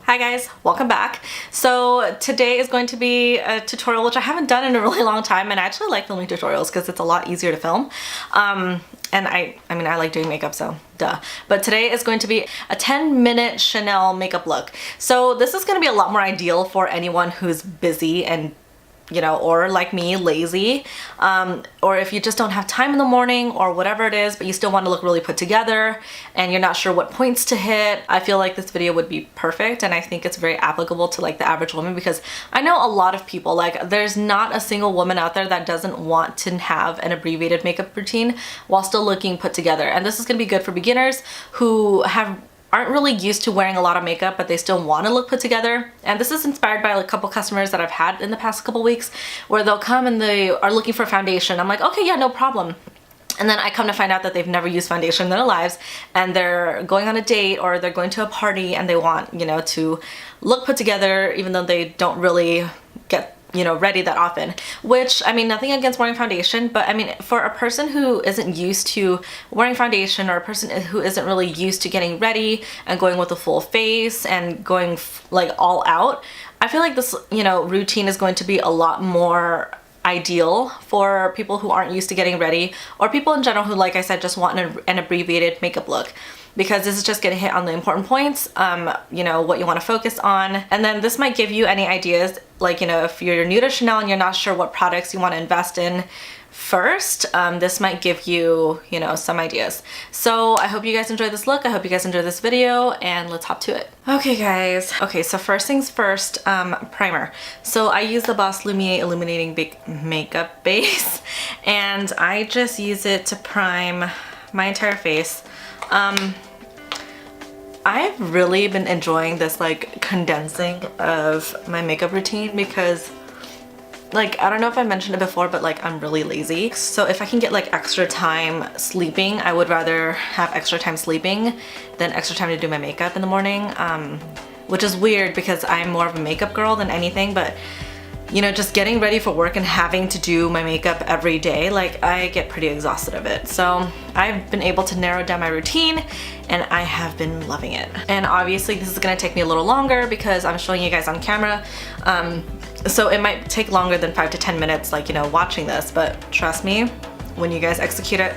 Hi guys, welcome back. So today is going to be a tutorial which I haven't done in a really long time, and I actually like filming tutorials because it's a lot easier to film. And I mean I like doing makeup, so duh. But today is going to be a 10-minute Chanel makeup look. So this is going to be a lot more ideal for anyone who's busy and or like me, lazy, or if you just don't have time in the morning or whatever it is, but you still want to look really put together and you're not sure what points to hit. I feel like this video would be perfect, and I think it's very applicable to like the average woman, because I know a lot of people, like there's not a single woman out there that doesn't want to have an abbreviated makeup routine while still looking put together. And this is going to be good for beginners who aren't really used to wearing a lot of makeup, but they still want to look put together. And this is inspired by a couple customers that I've had in the past couple weeks, where they'll come and they are looking for foundation. I'm like, okay, yeah, no problem. And then I come to find out that they've never used foundation in their lives, and they're going on a date or they're going to a party and they want, to look put together, even though they don't really get ready that often. Which, I mean, nothing against wearing foundation, but I mean, for a person who isn't used to wearing foundation, or a person who isn't really used to getting ready and going with a full face and going like all out, I feel like this, routine is going to be a lot more ideal for people who aren't used to getting ready, or people in general who, like I said, just want an abbreviated makeup look. Because this is just gonna hit on the important points, what you wanna focus on. And then this might give you any ideas, like, if you're new to Chanel and you're not sure what products you wanna invest in first, this might give you, some ideas. So I hope you guys enjoy this look. I hope you guys enjoy this video, and let's hop to it. Okay guys, okay, so first things first, primer. So I use the Boss Lumiere Illuminating Makeup Base, and I just use it to prime my entire face. I've really been enjoying this like condensing of my makeup routine, because like, I don't know if I mentioned it before, but like I'm really lazy. So if I can get like extra time sleeping, I would rather have extra time sleeping than extra time to do my makeup in the morning, which is weird because I'm more of a makeup girl than anything. But just getting ready for work and having to do my makeup every day, like I get pretty exhausted of it. So I've been able to narrow down my routine, and I have been loving it. And obviously this is gonna take me a little longer because I'm showing you guys on camera. So it might take longer than 5 to 10 minutes, like, watching this, but trust me, when you guys execute it,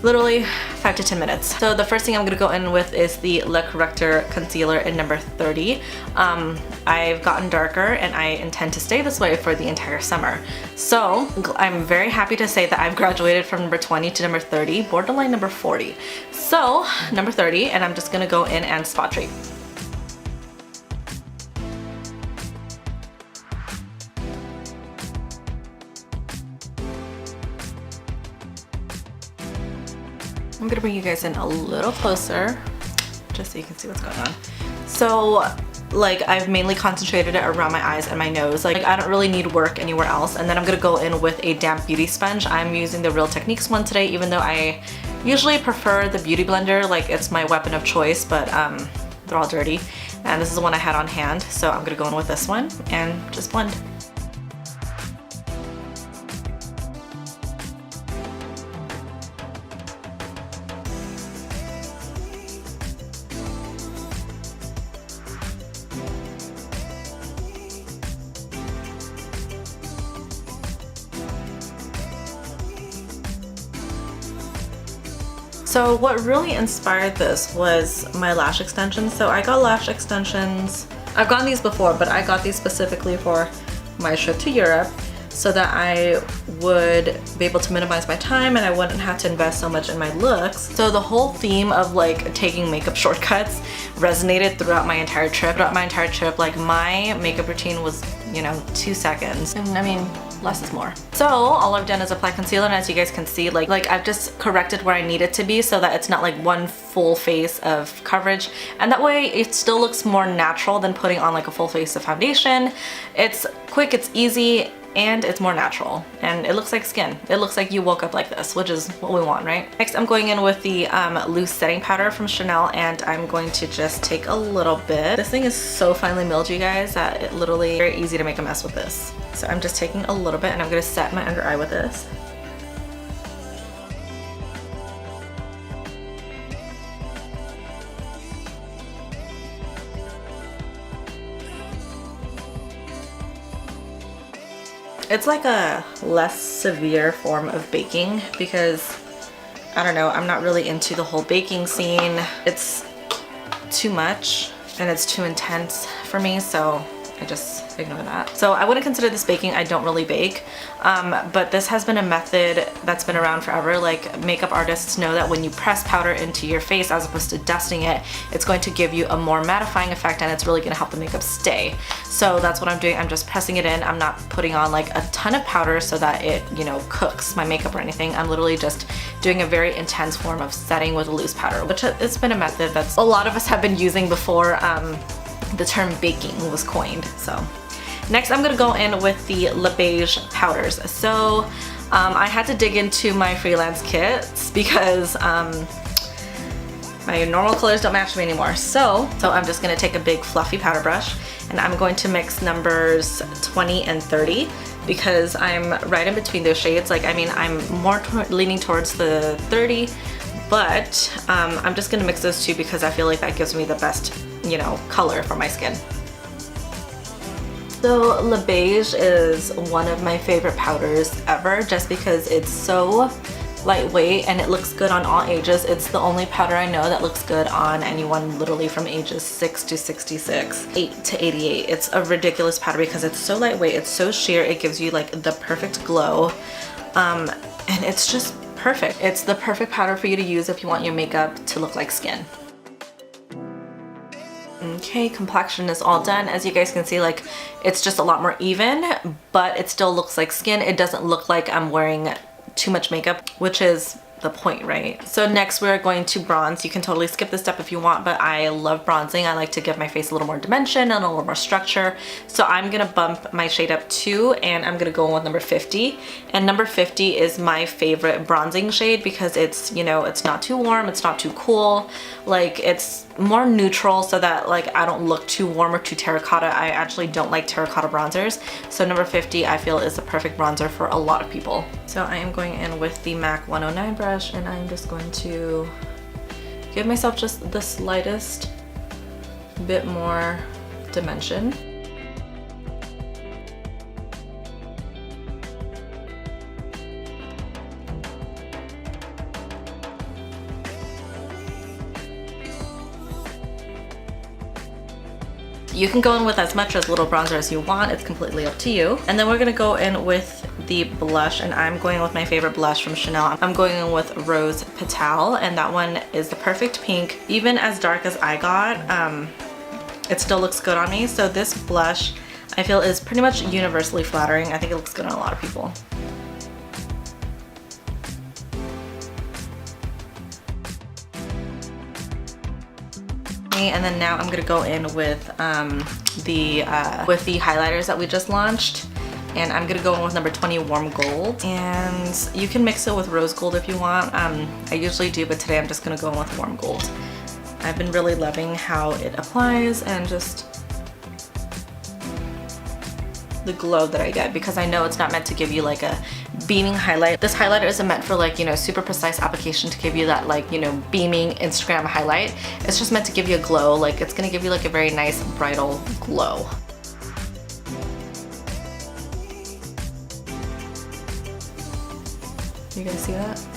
literally 5 to 10 minutes. So the first thing I'm gonna go in with is the Le Corrector Concealer in number 30. I've gotten darker, and I intend to stay this way for the entire summer. So I'm very happy to say that I've graduated from number 20 to number 30, borderline number 40. So number 30, and I'm just gonna go in and spot treat. I'm gonna bring you guys in a little closer just so you can see what's going on. So like, I've mainly concentrated it around my eyes and my nose. Like, I don't really need work anywhere else. And then I'm gonna go in with a damp beauty sponge. I'm using the Real Techniques one today, even though I usually prefer the Beauty Blender. Like, it's my weapon of choice, but they're all dirty. And this is the one I had on hand, so I'm gonna go in with this one and just blend. So what really inspired this was my lash extensions. So I got lash extensions. I've gotten these before, but I got these specifically for my trip to Europe so that I would be able to minimize my time and I wouldn't have to invest so much in my looks. So the whole theme of like taking makeup shortcuts resonated throughout my entire trip. Like, my makeup routine was, 2 seconds. And I mean, less is more. So all I've done is apply concealer, and as you guys can see, like I've just corrected where I need it to be so that it's not like one full face of coverage, and that way it still looks more natural than putting on like a full face of foundation. It's quick, it's easy, and it's more natural, and it looks like skin. It looks like you woke up like this, which is what we want, right? Next, I'm going in with the loose setting powder from Chanel, and I'm going to just take a little bit. This thing is so finely milled, you guys, that it literally very easy to make a mess with this. So I'm just taking a little bit, and I'm gonna set my under eye with this. It's like a less severe form of baking because, I don't know, I'm not really into the whole baking scene. It's too much and it's too intense for me, so I just ignore that. So I wouldn't consider this baking. I don't really bake, but this has been a method that's been around forever. Like, makeup artists know that when you press powder into your face as opposed to dusting it, it's going to give you a more mattifying effect and it's really gonna help the makeup stay. So that's what I'm doing. I'm just pressing it in. I'm not putting on like a ton of powder so that it, you know, cooks my makeup or anything. I'm literally just doing a very intense form of setting with a loose powder, which it's been a method that's a lot of us have been using before the term baking was coined. So next I'm gonna go in with the Le Beige powders. So I had to dig into my freelance kits because my normal colors don't match me anymore. So I'm just gonna take a big fluffy powder brush and I'm going to mix numbers 20 and 30 because I'm right in between those shades. Like, I mean, I'm more leaning towards the 30, but I'm just gonna mix those two because I feel like that gives me the best, you know, color for my skin. So Le Beige is one of my favorite powders ever just because it's so lightweight and it looks good on all ages. It's the only powder I know that looks good on anyone literally from ages 6 to 66, 8 to 88. It's a ridiculous powder because it's so lightweight, it's so sheer, it gives you like the perfect glow, and it's just perfect. It's the perfect powder for you to use if you want your makeup to look like skin. Okay, complexion is all done. As you guys can see, like, it's just a lot more even, but it still looks like skin. It doesn't look like I'm wearing too much makeup, which is the point, right? So next we're going to bronze. You can totally skip this step if you want, but I love bronzing. I like to give my face a little more dimension and a little more structure. So I'm gonna bump my shade up 2 and I'm gonna go in with number 50. And number 50 is my favorite bronzing shade because it's, you know, it's not too warm, it's not too cool. Like, it's more neutral so that like I don't look too warm or too terracotta. I actually don't like terracotta bronzers. So number 50 I feel is the perfect bronzer for a lot of people. So I am going in with the MAC 109 brush and I'm just going to give myself just the slightest bit more dimension. You can go in with as much or as little bronzer as you want. It's completely up to you. And then we're gonna go in with the blush, and I'm going with my favorite blush from Chanel. I'm going in with Rose Petal, and that one is the perfect pink. Even as dark as I got, it still looks good on me. So this blush, I feel, is pretty much universally flattering. I think it looks good on a lot of people. And then now I'm gonna go in with the highlighters that we just launched, and I'm gonna go in with number 20 Warm Gold, and you can mix it with Rose Gold if you want. I usually do, but today I'm just gonna go in with Warm Gold. I've been really loving how it applies and just the glow that I get, because I know it's not meant to give you like a beaming highlight. This highlighter isn't meant for like, you know, super precise application to give you that like, you know, beaming Instagram highlight. It's just meant to give you a glow. Like, it's gonna give you like a very nice bridal glow. You guys see that?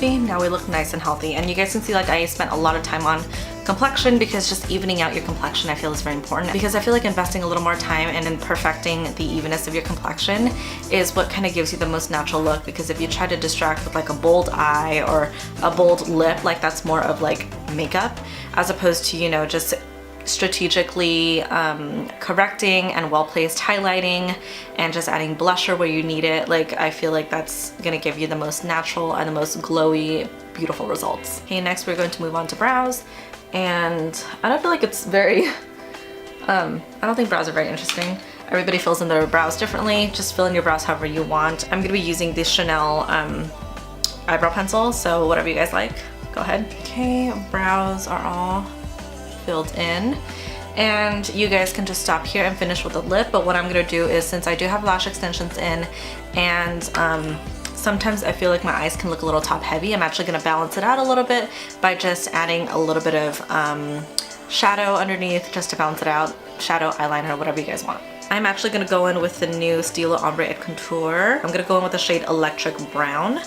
Now we look nice and healthy, and you guys can see like I spent a lot of time on complexion because just evening out your complexion I feel is very important, because I feel like investing a little more time and in perfecting the evenness of your complexion is what kind of gives you the most natural look. Because if you try to distract with like a bold eye or a bold lip, like that's more of like makeup as opposed to, you know, just strategically correcting and well-placed highlighting and just adding blusher where you need it. Like, I feel like that's gonna give you the most natural and the most glowy, beautiful results. Okay, next we're going to move on to brows, and I don't feel like it's very I don't think brows are very interesting. Everybody fills in their brows differently. Just fill in your brows however you want. I'm gonna be using the Chanel eyebrow pencil, so whatever you guys like, go ahead. Okay, brows are all filled in, and you guys can just stop here and finish with the lip. But what I'm gonna do is, since I do have lash extensions in and sometimes I feel like my eyes can look a little top heavy. I'm actually gonna balance it out a little bit by just adding a little bit of shadow underneath just to balance it out. Shadow, eyeliner, whatever you guys want. I'm actually gonna go in with the new Stila Ombre et Contour. I'm gonna go in with the shade Electric Brown.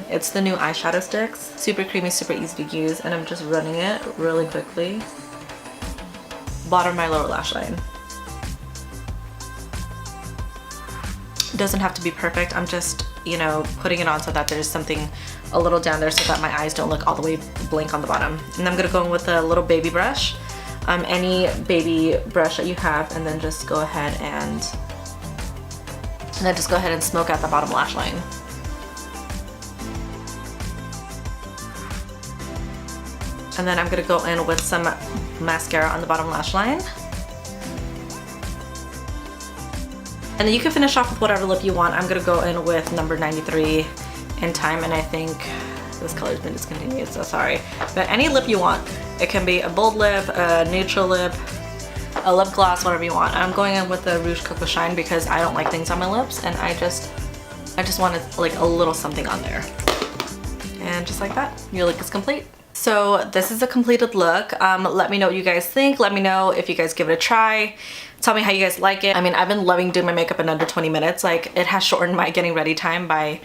It's the new eyeshadow sticks. Super creamy, super easy to use, and I'm just running it really quickly. Bottom of my lower lash line. It doesn't have to be perfect. I'm just, you know, putting it on so that there's something a little down there so that my eyes don't look all the way blank on the bottom. And I'm gonna go in with a little baby brush. Any baby brush that you have, and then just go ahead and smoke out the bottom lash line. And then I'm gonna go in with some mascara on the bottom lash line. And then you can finish off with whatever lip you want. I'm gonna go in with number 93 in Time, and I think this color's been discontinued, so sorry. But any lip you want. It can be a bold lip, a neutral lip, a lip gloss, whatever you want. I'm going in with the Rouge Coco Shine because I don't like things on my lips, and I just wanted like a little something on there. And just like that, your look is complete. So this is a completed look. Let me know what you guys think. Let me know if you guys give it a try. Tell me how you guys like it. I mean, I've been loving doing my makeup in under 20 minutes. Like, it has shortened my getting ready time by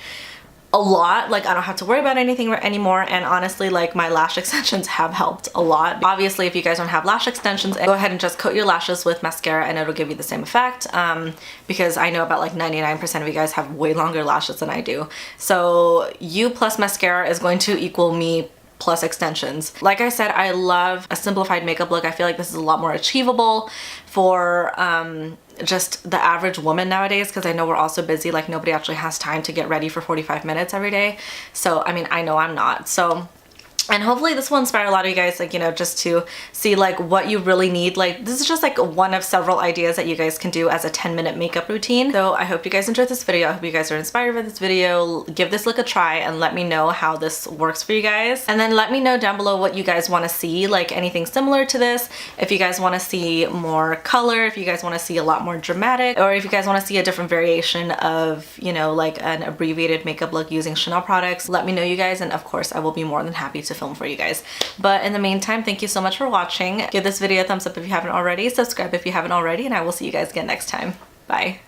a lot. Like, I don't have to worry about anything anymore, and honestly, like, my lash extensions have helped a lot. Obviously, if you guys don't have lash extensions, go ahead and just coat your lashes with mascara and it'll give you the same effect, because I know about like 99% of you guys have way longer lashes than I do. So you plus mascara is going to equal me plus extensions. Like I said, I love a simplified makeup look. I feel like this is a lot more achievable for just the average woman nowadays, because I know we're all so busy. Like, nobody actually has time to get ready for 45 minutes every day. So I mean, I know I'm not. So, and hopefully this will inspire a lot of you guys, like, you know, just to see like what you really need. Like, this is just like one of several ideas that you guys can do as a 10-minute makeup routine. So I hope you guys enjoyed this video. I hope you guys are inspired by this video. Give this look a try and let me know how this works for you guys. And then let me know down below what you guys want to see, like anything similar to this. If you guys want to see more color, if you guys want to see a lot more dramatic, or if you guys want to see a different variation of, you know, like an abbreviated makeup look using Chanel products, let me know, you guys, and of course I will be more than happy to film for you guys. But in the meantime, thank you so much for watching. Give this video a thumbs up if you haven't already, subscribe if you haven't already, and I will see you guys again next time. Bye.